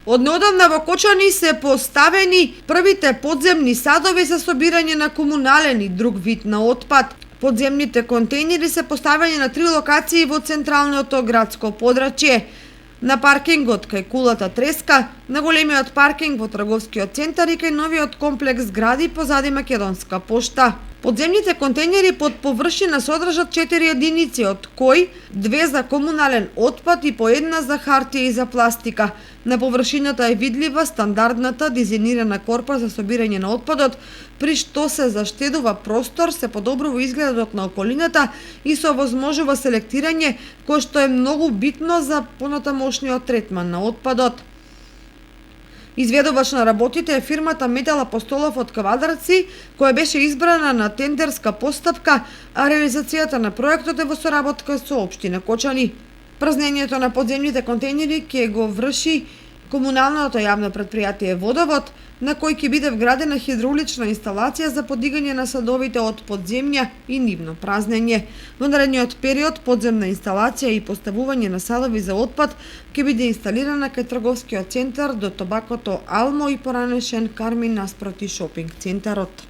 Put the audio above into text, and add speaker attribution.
Speaker 1: Однеодамна во Кочани се поставени првите подземни садови за собирање на комунален и друг вид на отпад. Подземните контейнери се поставени на 3 локации во централното градско подрачје. На паркингот кај кулата Треска, на големиот паркинг во трговскиот центар и кај новиот комплекс згради позади Македонска пошта. Подземните контейнери под површина содржат 4 единици, од кои 2 за комунален отпад и по една за хартија и за пластика. На површината е видлива стандардната дизајнирана корпа за собирање на отпадот, при што се заштедува простор, се подобрува изгледот на околината и се овозможува селектирање, кое што е многу битно за понатамошниот третман на отпадот. Изведувач на работите е фирмата Метал Апостолов од Квадраци, која беше избрана на тендерска постапка, а реализацијата на проектот е во соработка со општина Кочани. Празнењето на подземните контейнери ќе го врши комуналното јавно претпријатие Водовод, на кој ќе биде вградена хидраулична инсталација за подигање на садовите од подземја и нивно празнење. Во наредниот период подземна инсталација и поставување на садови за отпад ќе биде инсталирана кај трговскиот центар до Тобакото Алмо и поранешен Кармин наспроти шопинг центарот.